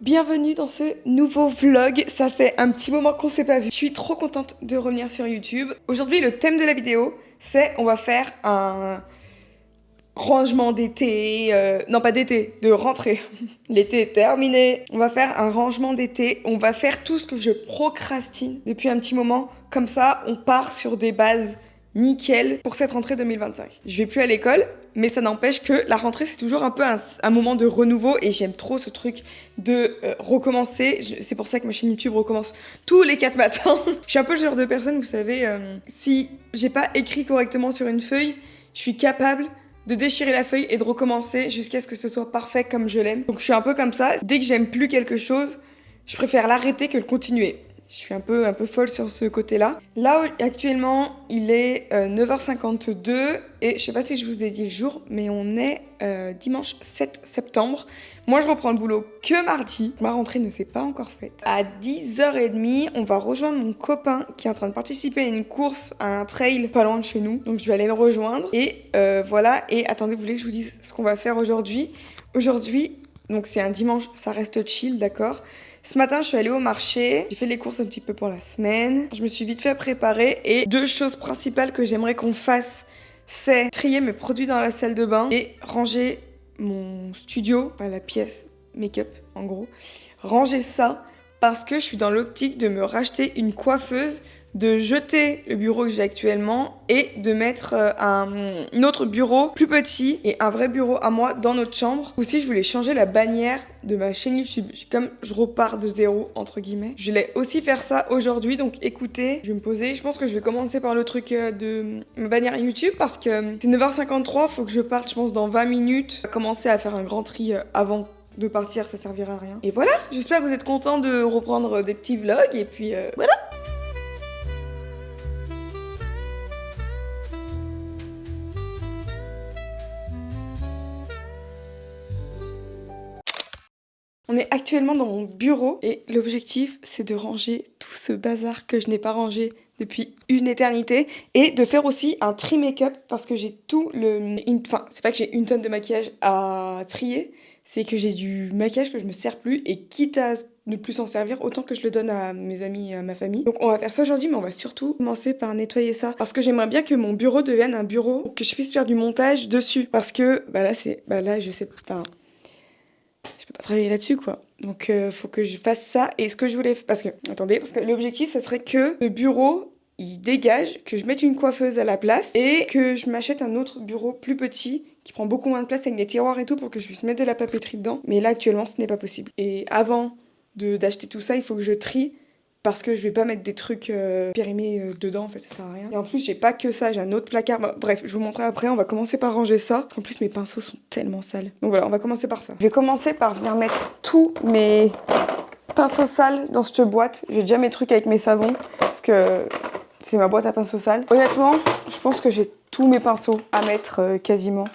Bienvenue dans ce nouveau vlog, ça fait un petit moment qu'on s'est pas vu. Je suis trop contente de revenir sur YouTube. Aujourd'hui, le thème de la vidéo, c'est on va faire un rangement d'été, non pas d'été, de rentrée. L'été est terminé. On va faire un rangement d'été, on va faire tout ce que je procrastine depuis un petit moment. Comme ça, on part sur des bases nickel pour cette rentrée 2025. Je vais plus à l'école, mais ça n'empêche que la rentrée, c'est toujours un peu un moment de renouveau et j'aime trop ce truc de recommencer. C'est pour ça que ma chaîne YouTube recommence tous les 4 matins. Je suis un peu le genre de personne, vous savez, si j'ai pas écrit correctement sur une feuille, je suis capable de déchirer la feuille et de recommencer jusqu'à ce que ce soit parfait comme je l'aime. Donc je suis un peu comme ça. Dès que j'aime plus quelque chose, je préfère l'arrêter que le continuer. Je suis un peu folle sur ce côté-là. Là, actuellement, il est 9h52 et je sais pas si je vous ai dit le jour, mais on est dimanche 7 septembre. Moi, je reprends le boulot que mardi. Ma rentrée ne s'est pas encore faite. À 10h30, on va rejoindre mon copain qui est en train de participer à une course, à un trail pas loin de chez nous. Donc, je vais aller le rejoindre. Et voilà. Et attendez, vous voulez que je vous dise ce qu'on va faire aujourd'hui? Aujourd'hui, donc c'est un dimanche, ça reste chill, d'accord? Ce matin, je suis allée au marché, j'ai fait les courses un petit peu pour la semaine. Je me suis vite fait préparer et 2 choses principales que j'aimerais qu'on fasse, c'est trier mes produits dans la salle de bain et ranger mon studio, la pièce make-up en gros. Ranger ça parce que je suis dans l'optique de me racheter une coiffeuse, de jeter le bureau que j'ai actuellement et de mettre un autre bureau plus petit et un vrai bureau à moi dans notre chambre. Aussi, je voulais changer la bannière de ma chaîne YouTube. Comme je repars de zéro, entre guillemets. Je voulais aussi faire ça aujourd'hui, donc écoutez, je vais me poser. Je pense que je vais commencer par le truc de ma bannière YouTube parce que c'est 9h53, faut que je parte, je pense, dans 20 minutes. Commencer à faire un grand tri avant de partir, ça servira à rien. Et voilà, j'espère que vous êtes contents de reprendre des petits vlogs et puis voilà. On est actuellement dans mon bureau et l'objectif c'est de ranger tout ce bazar que je n'ai pas rangé depuis une éternité et de faire aussi un tri make-up parce que j'ai enfin c'est pas que j'ai une tonne de maquillage à trier, c'est que j'ai du maquillage que je me sers plus et quitte à ne plus s'en servir, autant que je le donne à mes amis et à ma famille. Donc on va faire ça aujourd'hui, mais on va surtout commencer par nettoyer ça parce que j'aimerais bien que mon bureau devienne un bureau pour que je puisse faire du montage dessus parce que là je sais pas. Je peux pas travailler là-dessus, quoi. Donc, faut que je fasse ça. Et ce que je voulais... parce que l'objectif, ça serait que le bureau, il dégage, que je mette une coiffeuse à la place et que je m'achète un autre bureau plus petit qui prend beaucoup moins de place avec des tiroirs et tout pour que je puisse mettre de la papeterie dedans. Mais là, actuellement, ce n'est pas possible. Et avant d'acheter tout ça, il faut que je trie parce que je vais pas mettre des trucs périmés dedans, en fait, ça sert à rien. Et en plus, j'ai pas que ça, j'ai un autre placard. Bref, je vous montrerai après, on va commencer par ranger ça. En plus, mes pinceaux sont tellement sales. Donc voilà, on va commencer par ça. Je vais commencer par venir mettre tous mes pinceaux sales dans cette boîte. J'ai déjà mes trucs avec mes savons, parce que c'est ma boîte à pinceaux sales. Honnêtement, je pense que j'ai tous mes pinceaux à mettre quasiment.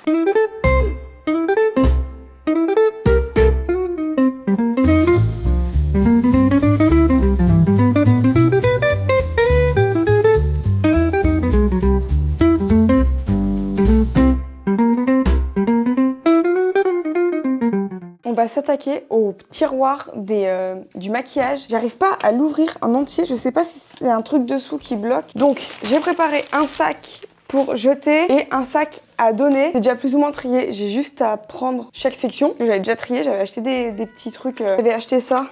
On va s'attaquer au tiroir du maquillage. J'arrive pas à l'ouvrir en entier. Je sais pas si c'est un truc dessous qui bloque. Donc, j'ai préparé un sac pour jeter et un sac à donner. C'est déjà plus ou moins trié. J'ai juste à prendre chaque section. J'avais déjà trié. J'avais acheté des petits trucs. J'avais acheté ça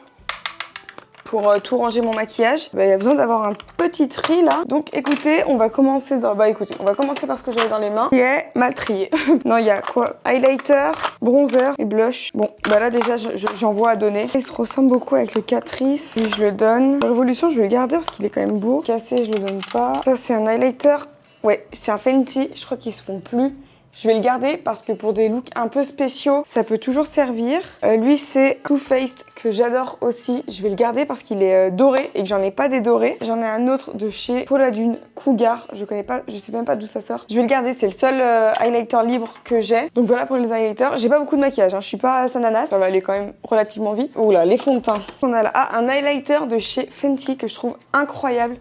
pour tout ranger mon maquillage. Il y a besoin d'avoir un petit tri là. Donc écoutez, on va commencer on va commencer par ce que j'avais dans les mains, qui est ma tri. Non, il y a quoi? Highlighter, bronzer et blush. Bon, bah là déjà j'en vois à donner. Il se ressemble beaucoup avec le Catrice. Lui, je le donne. Révolution, je vais le garder parce qu'il est quand même beau. Cassé, je le donne pas. Ça, c'est un highlighter. Ouais, c'est un Fenty. Je crois qu'ils se font plus. Je vais le garder parce que pour des looks un peu spéciaux, ça peut toujours servir. Lui, c'est Too Faced que j'adore aussi. Je vais le garder parce qu'il est doré et que j'en ai pas des dorés. J'en ai un autre de chez Paula Dune, Cougar. Je connais pas, je sais même pas d'où ça sort. Je vais le garder, c'est le seul highlighter libre que j'ai. Donc voilà pour les highlighters. J'ai pas beaucoup de maquillage, hein. Je suis pas Sananas. Ça va aller quand même relativement vite. Oh là, les fonds de teint. On a là un highlighter de chez Fenty que je trouve incroyable.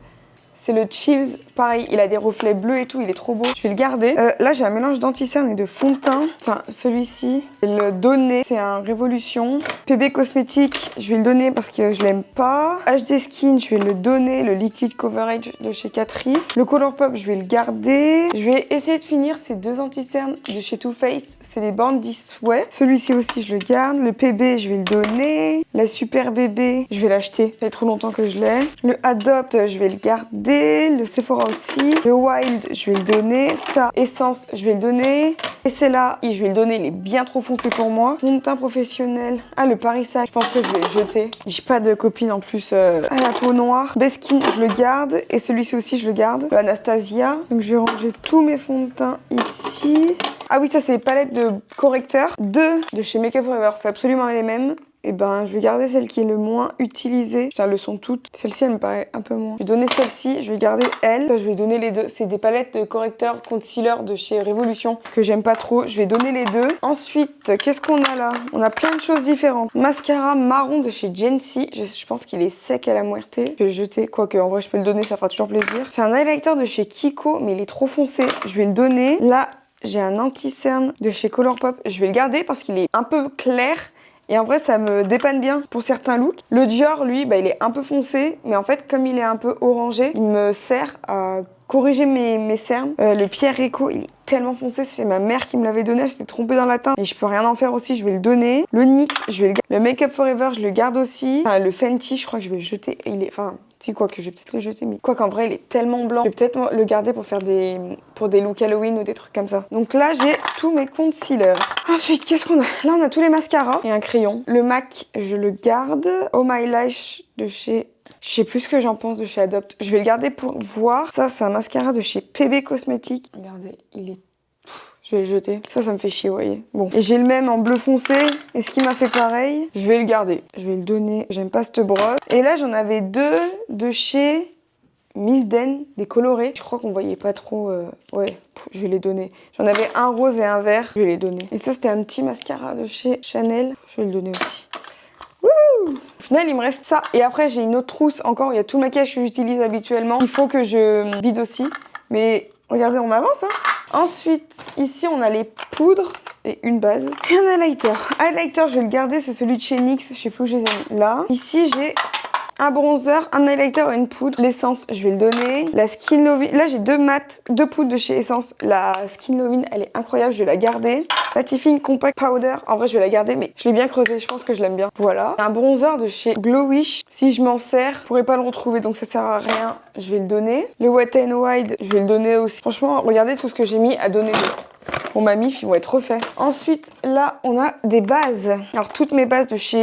C'est le Chills, pareil, il a des reflets bleus et tout, il est trop beau. Je vais le garder. Là, j'ai un mélange d'anti-cerne et de fond de teint. Tiens, celui-ci, je vais le donner. C'est un Révolution. PB Cosmétique, je vais le donner parce que je l'aime pas. HD Skin, je vais le donner. Le Liquid Coverage de chez Catrice. Le Colourpop, je vais le garder. Je vais essayer de finir ces deux anti-cernes de chez Too Faced. C'est les Bandit Sweat. Celui-ci aussi, je le garde. Le PB, je vais le donner. La Super Bébé, je vais l'acheter. Ça fait trop longtemps que je l'ai. Le Adopt, je vais le garder. Le Sephora aussi. Le Wild, je vais le donner. Ça, Essence, je vais le donner. Et c'est là, je vais le donner. Il est bien trop foncé pour moi. Fond de teint professionnel. Ah, le Paris Sac, je pense que je vais le jeter. J'ai pas de copine en plus à la peau noire. Beskin, je le garde. Et celui-ci aussi, je le garde. Le Anastasia. Donc, je vais ranger tous mes fonds de teint ici. Ah oui, ça, c'est les palettes de correcteurs. Deux de chez Make Up Forever. C'est absolument les mêmes. Et ben, je vais garder celle qui est le moins utilisée. Putain, elles le sont toutes. Celle-ci, elle me paraît un peu moins. Je vais donner celle-ci, je vais garder elle. Je vais donner les deux. C'est des palettes de correcteurs concealer de chez Révolution que j'aime pas trop. Je vais donner les deux. Ensuite, qu'est-ce qu'on a là? On a plein de choses différentes. Mascara marron de chez Jency. Je pense qu'il est sec à la muerte. Je vais le jeter. Quoique, en vrai, je peux le donner, ça fera toujours plaisir. C'est un highlighter de chez Kiko, mais il est trop foncé. Je vais le donner. Là, j'ai un anti-cerne de chez Colourpop. Je vais le garder parce qu'il est un peu clair. Et en vrai, ça me dépanne bien pour certains looks. Le Dior, lui, il est un peu foncé. Mais en fait, comme il est un peu orangé, il me sert à corriger mes cernes. Le Pierre Rico, il est tellement foncé. C'est ma mère qui me l'avait donné. Elle s'était trompée dans la teinte. Et je peux rien en faire aussi. Je vais le donner. Le NYX, je vais le garder. Le Make Up Forever, je le garde aussi. Enfin, le Fenty, je crois que je vais le jeter. Il est... Enfin... Si, quoi que je vais peut-être le jeter, mais quoi qu'en vrai, il est tellement blanc. Je vais peut-être le garder pour faire pour des looks Halloween ou des trucs comme ça. Donc là, j'ai tous mes concealers. Ensuite, qu'est-ce qu'on a? Là, on a tous les mascaras et un crayon. Le MAC, je le garde. Oh My Lash de chez... Je sais plus ce que j'en pense de chez Adopt. Je vais le garder pour voir. Ça, c'est un mascara de chez PB Cosmétique. Regardez, il est... Je vais le jeter. Ça me fait chier, vous voyez. Bon. Et j'ai le même en bleu foncé. Et ce qui m'a fait pareil, je vais le garder. Je vais le donner. J'aime pas cette brosse. Et là, j'en avais deux de chez Miss Den, des colorés. Je crois qu'on voyait pas trop. Ouais, je vais les donner. J'en avais un rose et un vert. Je vais les donner. Et ça, c'était un petit mascara de chez Chanel. Je vais le donner aussi. Wouh! Au final, il me reste ça. Et après, j'ai une autre trousse encore où il y a tout le maquillage que j'utilise habituellement. Il faut que je vide aussi. Mais regardez, on avance, hein. Ensuite, ici, on a les poudres et une base. Et un highlighter. Highlighter, je vais le garder, c'est celui de chez NYX. Je sais plus où je les ai mis. Là. Ici, j'ai un bronzer, un highlighter et une poudre. L'essence, je vais le donner. La Skin Loving. Là, j'ai deux poudres de chez Essence. La Skin Loving, elle est incroyable, je vais la garder. La Tiffany Compact Powder. En vrai, je vais la garder, mais je l'ai bien creusée. Je pense que je l'aime bien. Voilà. Un bronzer de chez Glowish. Si je m'en sers, je pourrais pas le retrouver, donc ça sert à rien. Je vais le donner. Le Wet n Wild, je vais le donner aussi. Franchement, regardez tout ce que j'ai mis à donner. Pour ma mif, ils vont être refaits. Ensuite, là, on a des bases. Alors, toutes mes bases de chez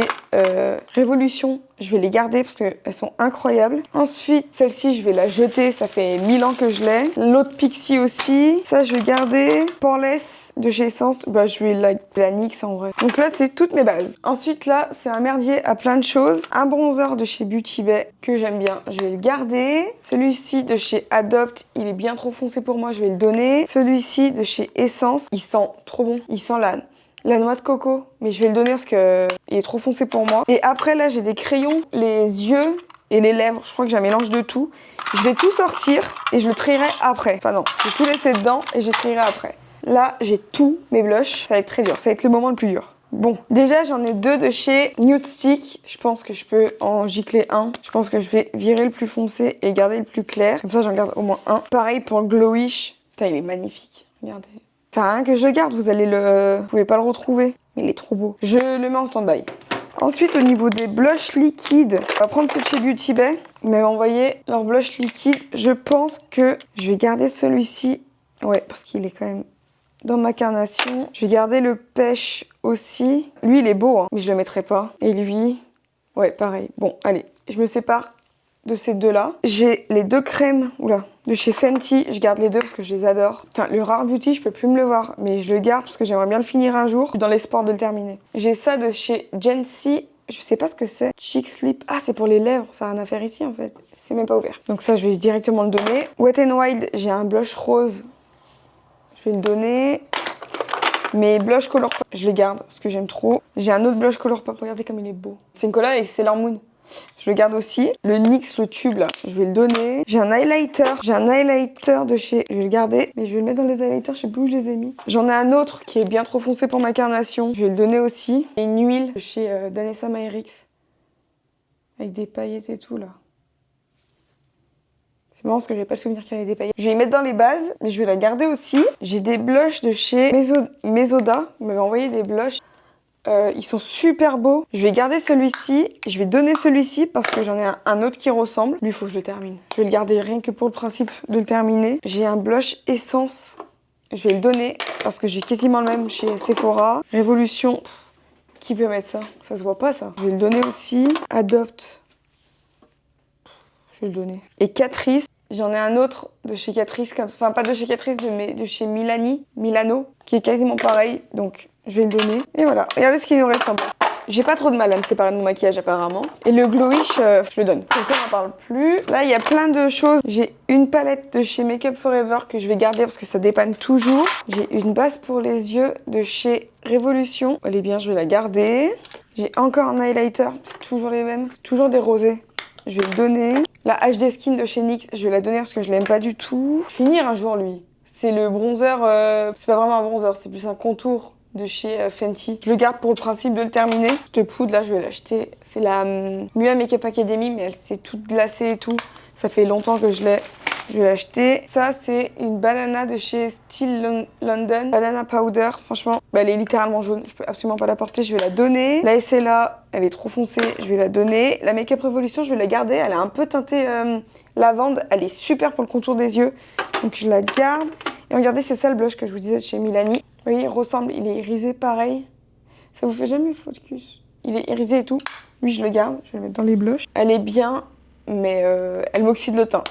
Révolution, je vais les garder parce qu'elles sont incroyables. Ensuite, celle-ci, je vais la jeter. Ça fait 1000 ans que je l'ai. L'autre Pixie aussi. Ça, je vais garder. Poreless de chez Essence. Bah, je vais la NYX en vrai. Donc là, c'est toutes mes bases. Ensuite, là, c'est un merdier à plein de choses. Un bronzer de chez Beauty Bay que j'aime bien. Je vais le garder. Celui-ci de chez Adopt, il est bien trop foncé pour moi. Je vais le donner. Celui-ci de chez Essence, il sent trop bon. Il sent la noix de coco. Mais je vais le donner parce que il est trop foncé pour moi. Et après, là, j'ai des crayons. Les yeux et les lèvres. Je crois que j'ai un mélange de tout. Je vais tout sortir et je le trierai après. Enfin non, je vais tout laisser dedans et je trierai après. Là, j'ai tous mes blushs. Ça va être très dur. Ça va être le moment le plus dur. Bon, déjà, j'en ai deux de chez Nude Stick. Je pense que je peux en gicler un. Je pense que je vais virer le plus foncé et garder le plus clair. Comme ça, j'en garde au moins un. Pareil pour le Glowish. Putain, il est magnifique. Regardez. Ça sert à rien que je le garde. Vous pouvez pas le retrouver. Mais il est trop beau. Je le mets en stand-by. Ensuite, au niveau des blushs liquides, on va prendre ceux de chez Beauty Bay. Ils m'avaient envoyé leur blush liquide. Je pense que je vais garder celui-ci. Ouais, parce qu'il est quand même dans ma carnation. Je vais garder le pêche aussi. Lui, il est beau, hein, mais je le mettrai pas. Et lui, ouais, pareil. Bon, allez, je me sépare de ces deux-là. J'ai les deux crèmes, de chez Fenty. Je garde les deux parce que je les adore. Putain, le Rare Beauty, je peux plus me le voir, mais je le garde parce que j'aimerais bien le finir un jour, dans l'espoir de le terminer. J'ai ça de chez Jency. Je sais pas ce que c'est. Cheek Slip. Ah, c'est pour les lèvres. Ça n'a rien à faire ici, en fait. C'est même pas ouvert. Donc ça, je vais directement le donner. Wet n Wild, j'ai un blush rose. Je vais le donner. Mes blush Colourpop, je les garde parce que j'aime trop. J'ai un autre blush Colourpop. Regardez comme il est beau. C'est une collab avec Sailor Moon. Je le garde aussi. Le NYX, le tube là, je vais le donner. J'ai un highlighter. De chez... Je vais le garder, mais je vais le mettre dans les highlighters. Je sais plus où je les ai mis. J'en ai un autre qui est bien trop foncé pour ma carnation. Je vais le donner aussi. Et une huile de chez Danessa Myricks. Avec des paillettes et tout là. C'est marrant parce que j'ai pas le souvenir qu'il y avait des paillettes. Je vais les mettre dans les bases, mais je vais la garder aussi. J'ai des blushs de chez Mesoda. Ils m'avaient envoyé des blushs. Ils sont super beaux. Je vais garder celui-ci. Je vais donner celui-ci parce que j'en ai un autre qui ressemble. Lui, il faut que je le termine. Je vais le garder rien que pour le principe de le terminer. J'ai un blush Essence. Je vais le donner parce que j'ai quasiment le même chez Sephora. Révolution. Qui peut mettre ça? Ça se voit pas, ça. Je vais le donner aussi. Adopt. Je vais le donner. Et Catrice. J'en ai un autre de chez Catrice, enfin pas de chez Catrice, mais de chez Milano, qui est quasiment pareil, donc je vais le donner. Et voilà, regardez ce qu'il nous reste en bas. J'ai pas trop de mal à me séparer de mon maquillage apparemment. Et le Glowish, je le donne. Comme ça, on n'en parle plus. Là, il y a plein de choses. J'ai une palette de chez Make Up Forever que je vais garder parce que ça dépanne toujours. J'ai une base pour les yeux de chez Révolution. Elle est bien, je vais la garder. J'ai encore un highlighter, c'est toujours les mêmes. Toujours des rosés. Je vais le donner. La HD Skin de chez NYX, je vais la donner parce que je l'aime pas du tout. Finir un jour, lui. C'est le bronzer, c'est pas vraiment un bronzer, c'est plus un contour de chez Fenty. Je le garde pour le principe de le terminer. Cette poudre là, je vais l'acheter. C'est la Mua Makeup Academy, mais elle s'est toute glacée et tout. Ça fait longtemps que je l'ai. Je vais l'acheter. Ça, c'est une banana de chez Still London. Banana powder, franchement, elle est littéralement jaune. Je peux absolument pas la porter, je vais la donner. La SLA, elle est trop foncée, je vais la donner. La Make Up Revolution, je vais la garder. Elle est un peu teintée lavande. Elle est super pour le contour des yeux. Donc je la garde. Et regardez, c'est ça le blush que je vous disais de chez Milani. Vous voyez, il ressemble, il est irisé pareil. Ça vous fait jamais focus? Il est irisé et tout. Lui, je le garde, je vais le mettre dans les blushs. Elle est bien, mais elle m'oxyde le teint.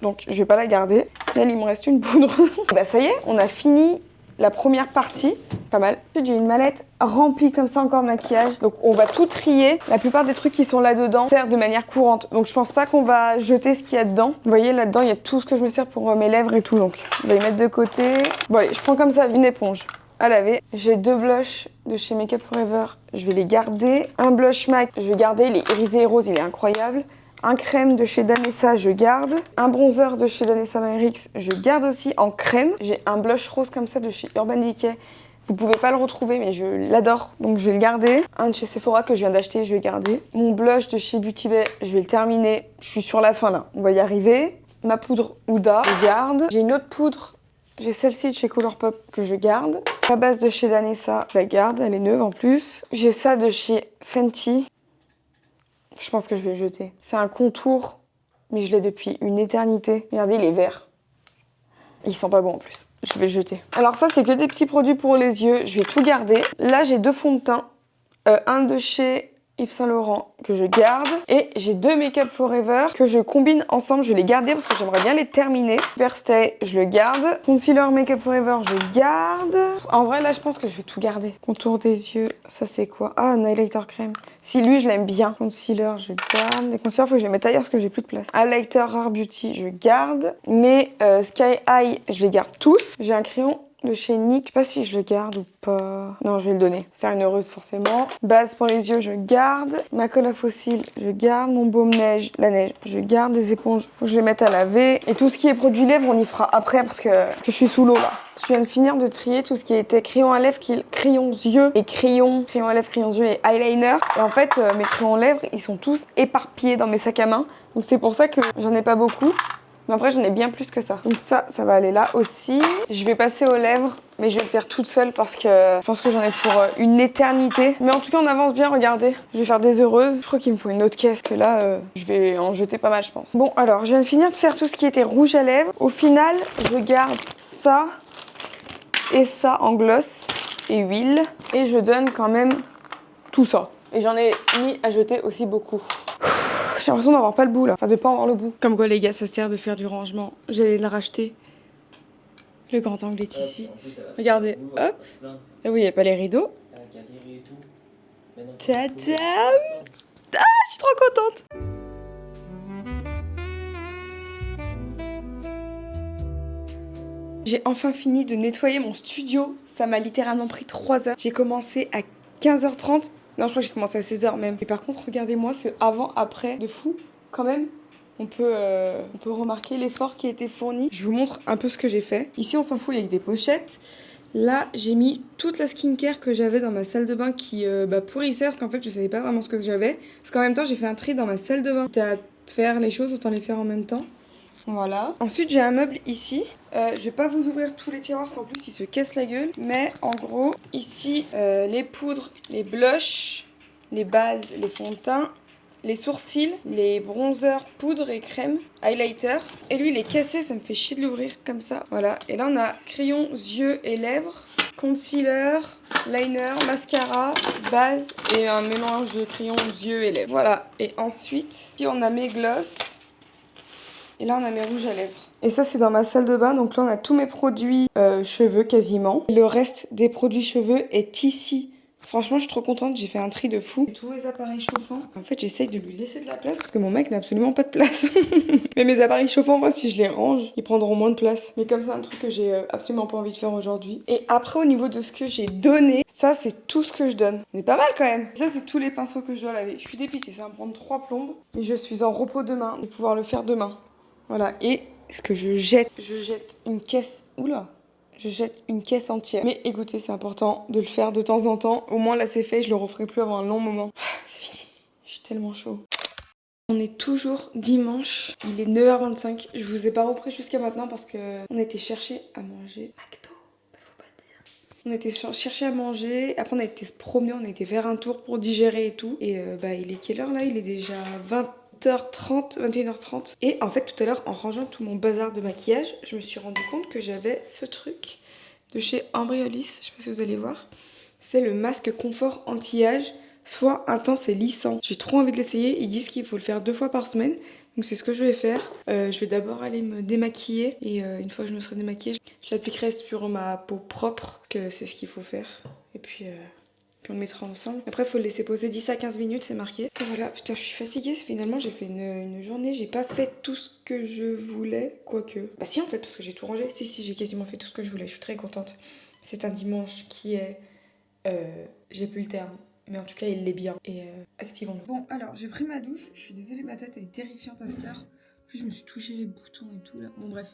Donc je vais pas la garder. Là, il me reste une poudre. Bah ça y est, on a fini la première partie. Pas mal. J'ai une mallette remplie comme ça encore de maquillage. Donc on va tout trier. La plupart des trucs qui sont là-dedans servent de manière courante. Donc je pense pas qu'on va jeter ce qu'il y a dedans. Vous voyez, là-dedans, il y a tout ce que je me sers pour mes lèvres et tout. Donc on va les mettre de côté. Bon allez, je prends comme ça une éponge à laver. J'ai deux blushs de chez Make Up Forever. Je vais les garder. Un blush MAC, je vais garder. Il est irisé et rose, il est incroyable. Un crème de chez Danessa, je garde. Un bronzer de chez Danessa Myricks, je garde aussi en crème. J'ai un blush rose comme ça de chez Urban Decay. Vous pouvez pas le retrouver, mais je l'adore, donc je vais le garder. Un de chez Sephora que je viens d'acheter, je vais garder. Mon blush de chez Beauty Bay, je vais le terminer. Je suis sur la fin là, on va y arriver. Ma poudre Huda, je garde. J'ai une autre poudre, j'ai celle-ci de chez Colourpop que je garde. La base de chez Danessa, je la garde, elle est neuve en plus. J'ai ça de chez Fenty. Je pense que je vais le jeter. C'est un contour, mais je l'ai depuis une éternité. Regardez, il est vert. Il sent pas bon en plus. Je vais le jeter. Alors ça, c'est que des petits produits pour les yeux. Je vais tout garder. Là, j'ai deux fonds de teint. Un de chez Yves Saint Laurent que je garde. Et j'ai deux Make Up Forever que je combine ensemble. Je vais les garder parce que j'aimerais bien les terminer. Superstay, je le garde. Concealer Make Up Forever, je garde. En vrai, là, je pense que je vais tout garder. Contour des yeux, ça c'est quoi? Ah, un highlighter crème. Si lui, je l'aime bien. Concealer, je garde. Les concealers, faut que je les mette ailleurs parce que j'ai plus de place. Highlighter Rare Beauty, je garde. Mes Sky High, je les garde tous. J'ai un crayon de chez NYX, je sais pas si je le garde ou pas. Non, je vais le donner. Faire une heureuse forcément. Base pour les yeux, je garde. Ma colle à fossiles, je garde. Mon baume neige, la neige, je garde. Des éponges, faut que je les mette à laver. Et tout ce qui est produit lèvres, on y fera après parce que je suis sous l'eau là. Je viens de finir de trier tout ce qui était crayon à lèvres, crayons yeux et crayon à lèvres, crayons yeux et eyeliner. Et en fait, mes crayons lèvres, ils sont tous éparpillés dans mes sacs à main. Donc c'est pour ça que j'en ai pas beaucoup. Mais après, j'en ai bien plus que ça. Donc ça va aller là aussi. Je vais passer aux lèvres, mais je vais le faire toute seule parce que je pense que j'en ai pour une éternité. Mais en tout cas, on avance bien, regardez. Je vais faire des heureuses. Je crois qu'il me faut une autre caisse, que là, je vais en jeter pas mal, je pense. Bon, alors, je viens de finir de faire tout ce qui était rouge à lèvres. Au final, je garde ça et ça en gloss et huile. Et je donne quand même tout ça. Et j'en ai mis à jeter aussi beaucoup. J'ai l'impression d'avoir pas le bout là, enfin de pas avoir le bout. Comme quoi les gars, ça sert de faire du rangement. J'allais le racheter. Le grand angle est ici. Regardez, hop. Là où il n'y a pas les rideaux. Tadam! Ah, je suis trop contente! J'ai enfin fini de nettoyer mon studio. Ça m'a littéralement pris 3 heures. J'ai commencé à 15h30. Non, je crois que j'ai commencé à 16h même. Et par contre, regardez-moi ce avant-après de fou. Quand même, on peut remarquer l'effort qui a été fourni. Je vous montre un peu ce que j'ai fait. Ici, on s'en fout, il y a que des pochettes. Là, j'ai mis toute la skincare que j'avais dans ma salle de bain qui pourrissait parce qu'en fait, je savais pas vraiment ce que j'avais. Parce qu'en même temps, j'ai fait un tri dans ma salle de bain. T'as à faire les choses, autant les faire en même temps. Voilà. Ensuite, j'ai un meuble ici. Je vais pas vous ouvrir tous les tiroirs parce qu'en plus, il se casse la gueule. Mais en gros, ici, les poudres, les blushs, les bases, les fonds de teint, les sourcils, les bronzers, poudre et crème, highlighter. Et lui, il est cassé, ça me fait chier de l'ouvrir comme ça. Voilà. Et là, on a crayons, yeux et lèvres, concealer, liner, mascara, base et un mélange de crayons, yeux et lèvres. Voilà. Et ensuite, ici, on a mes gloss. Et là, on a mes rouges à lèvres. Et ça, c'est dans ma salle de bain. Donc là, on a tous mes produits cheveux quasiment. Et le reste des produits cheveux est ici. Franchement, je suis trop contente. J'ai fait un tri de fou. Tous mes appareils chauffants. En fait, j'essaye de lui laisser de la place parce que mon mec n'a absolument pas de place. Mais mes appareils chauffants, moi, si je les range, ils prendront moins de place. Mais comme c'est un truc que j'ai absolument pas envie de faire aujourd'hui. Et après, au niveau de ce que j'ai donné, ça, c'est tout ce que je donne. C'est pas mal quand même. Ça, c'est tous les pinceaux que je dois laver. Je suis dépitée. Ça va me prendre 3 plombes. Et je suis en repos demain. Je vais pouvoir le faire demain. Voilà, et ce que je jette une caisse... Oula! Je jette une caisse entière. Mais écoutez, c'est important de le faire de temps en temps. Au moins, là, c'est fait, je le referai plus avant un long moment. C'est fini. J'ai tellement chaud. On est toujours dimanche. Il est 9h25. Je vous ai pas repris jusqu'à maintenant parce que on a été chercher à manger. McDo, faut pas dire. On a été chercher à manger. Après, on a été se promener. On a été faire un tour pour digérer et tout. Et il est quelle heure là? Il est déjà 20h30, 21h30. Et en fait, tout à l'heure, en rangeant tout mon bazar de maquillage, je me suis rendu compte que j'avais ce truc de chez Embryolisse. Je sais pas si vous allez voir. C'est le masque confort anti-âge, soit intense et lissant. J'ai trop envie de l'essayer. Ils disent qu'il faut le faire 2 fois par semaine. Donc c'est ce que je vais faire. Je vais d'abord aller me démaquiller. Et une fois que je me serai démaquillée, je l'appliquerai sur ma peau propre. Parce que c'est ce qu'il faut faire. Et puis on le mettra ensemble. Après, il faut le laisser poser 10 à 15 minutes, c'est marqué. Et voilà, putain, je suis fatiguée. Finalement, j'ai fait une journée. J'ai pas fait tout ce que je voulais. Quoique. Bah si, en fait, parce que j'ai tout rangé. Si, j'ai quasiment fait tout ce que je voulais. Je suis très contente. C'est un dimanche qui est... j'ai plus le terme. Mais en tout cas, il l'est bien. Et activons-nous. Bon, alors, j'ai pris ma douche. Je suis désolée, ma tête est terrifiante à cette heure. En plus, je me suis touché les boutons et tout là. Bon, bref.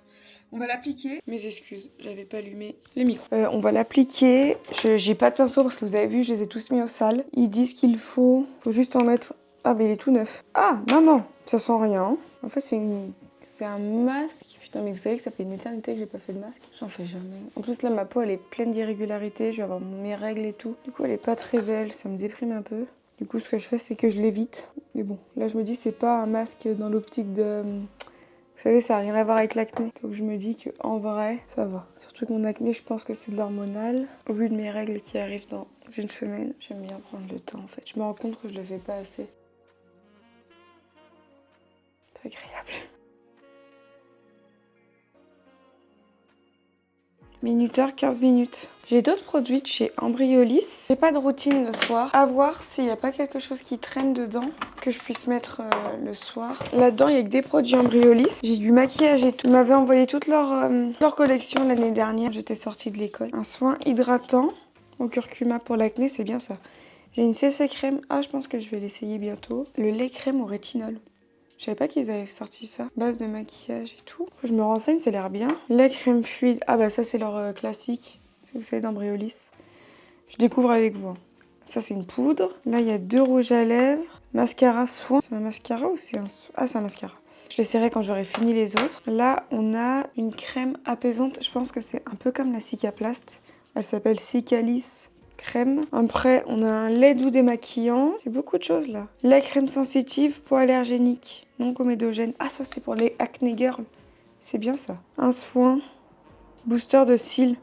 On va l'appliquer. Mes excuses, j'avais pas allumé les micros. On va l'appliquer. J'ai pas de pinceau parce que vous avez vu, je les ai tous mis au sale. Ils disent qu'il faut juste en mettre. Ah, mais il est tout neuf. Ah, maman, ça sent rien. En fait, c'est un masque. Putain, mais vous savez que ça fait une éternité que j'ai pas fait de masque. J'en fais jamais. En plus, là, ma peau, elle est pleine d'irrégularités. Je vais avoir mes règles et tout. Du coup, elle est pas très belle. Ça me déprime un peu. Du coup, ce que je fais, c'est que je l'évite. Mais bon, là, je me dis, c'est pas un masque dans l'optique de... Vous savez, ça n'a rien à voir avec l'acné. Donc je me dis qu'en vrai, ça va. Surtout que mon acné, je pense que c'est de l'hormonal. Au vu de mes règles qui arrivent dans une semaine, j'aime bien prendre le temps, en fait. Je me rends compte que je le fais pas assez. C'est agréable. Minuteur, 15 minutes. J'ai d'autres produits de chez Embryolisse. J'ai pas de routine le soir. À voir s'il n'y a pas quelque chose qui traîne dedans que je puisse mettre le soir. Là-dedans, il y a que des produits Embryolisse. J'ai du maquillage et tout. Ils m'avaient envoyé toute leur collection l'année dernière. J'étais sortie de l'école. Un soin hydratant au curcuma pour l'acné, c'est bien ça. J'ai une CC crème. Ah, je pense que je vais l'essayer bientôt. Le lait crème au rétinol. Je savais pas qu'ils avaient sorti ça. Base de maquillage et tout. Je me renseigne, ça a l'air bien. La crème fluide. Ah bah ça c'est leur classique. Si vous savez d'Embryolisse. Je découvre avec vous. Ça c'est une poudre. Là il y a 2 rouges à lèvres. Mascara soin. C'est un mascara ou c'est un soin? Ah c'est un mascara. Je l'essaierai quand j'aurai fini les autres. Là, on a une crème apaisante. Je pense que c'est un peu comme la Cicaplast. Elle s'appelle Cicalis crème. Après, on a un lait doux démaquillant. J'ai beaucoup de choses là. Lait crème sensitive, peau allergénique, non comédogène. Ah, ça c'est pour les acné girls. C'est bien ça. Un soin, booster de cils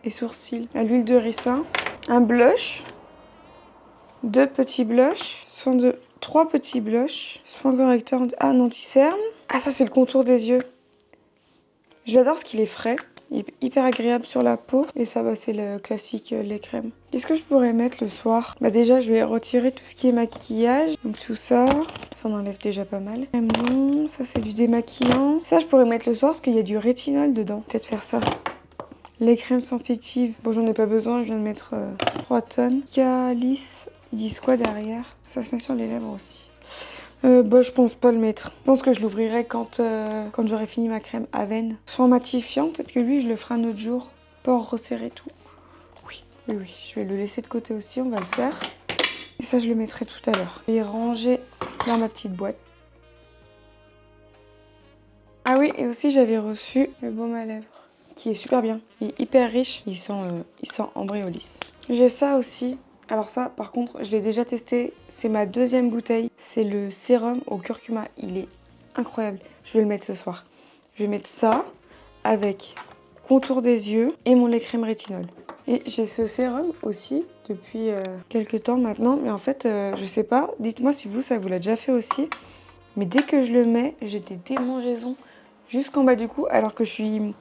et sourcils à l'huile de ricin. Un blush. 2 petits blushs. 3 petits blushs. Soin correcteur. Ah, un anti-cerne. Ah, ça c'est le contour des yeux. J'adore ce qu'il est frais. Il est hyper agréable sur la peau. Et ça, bah, c'est le classique lait crème. Qu'est-ce que je pourrais mettre le soir? Bah déjà, je vais retirer tout ce qui est maquillage. Donc tout ça, ça en enlève déjà pas mal. Bon, ça c'est du démaquillant. Ça, je pourrais mettre le soir parce qu'il y a du rétinol dedans. Peut-être faire ça. Les crèmes sensitives. Bon, j'en ai pas besoin. Je viens de mettre 3 tonnes. Calice. Ils disent quoi derrière? Ça se met sur les lèvres aussi. Bah, je pense pas le mettre. Je pense que je l'ouvrirai quand j'aurai fini ma crème Aven. Soin matifiant, peut-être que lui, je le ferai un autre jour. Pores resserré tout. Oui. Je vais le laisser de côté aussi, on va le faire. Et ça, je le mettrai tout à l'heure. Je vais ranger dans ma petite boîte. Ah oui, et aussi, j'avais reçu le baume à lèvres, qui est super bien. Il est hyper riche. Il sent Ambreolis. J'ai ça aussi. Alors ça, par contre, je l'ai déjà testé. C'est ma 2e bouteille. C'est le sérum au curcuma. Il est incroyable. Je vais le mettre ce soir. Je vais mettre ça avec contour des yeux et mon lait crème rétinol. Et j'ai ce sérum aussi depuis quelques temps maintenant. Mais en fait, je sais pas. Dites-moi si ça vous l'a déjà fait aussi. Mais dès que je le mets, j'ai des démangeaisons jusqu'en bas du cou. Alors que je suis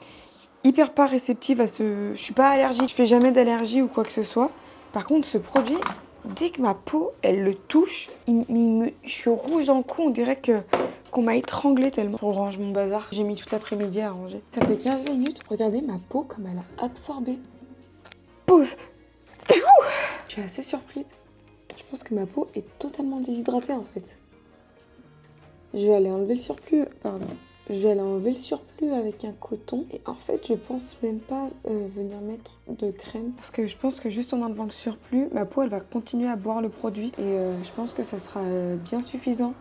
hyper pas réceptive à ce... Je suis pas allergique. Je fais jamais d'allergie ou quoi que ce soit. Par contre, ce produit, dès que ma peau, elle le touche, je suis rouge dans le cou, on dirait qu'on m'a étranglée tellement. Je range mon bazar, j'ai mis toute l'après-midi à ranger. Ça fait 15 minutes, regardez ma peau comme elle a absorbé. Pause. Je suis assez surprise. Je pense que ma peau est totalement déshydratée en fait. Je vais aller enlever le surplus, Je vais aller enlever le surplus avec un coton. Et en fait, je pense même pas venir mettre de crème. Parce que je pense que juste en enlevant le surplus, ma peau, elle va continuer à boire le produit. Et je pense que ça sera bien suffisant,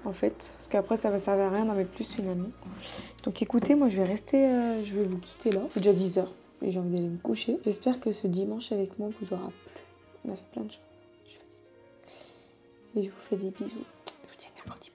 en fait. Parce qu'après, ça va servir à rien d'en mettre plus, finalement. Donc écoutez, moi, je vais vous quitter là. C'est déjà 10 h et j'ai envie d'aller me coucher. J'espère que ce dimanche avec moi vous aura plu. On a fait plein de choses. Je suis fatiguée. Et je vous fais des bisous. Je vous dis à mercredi.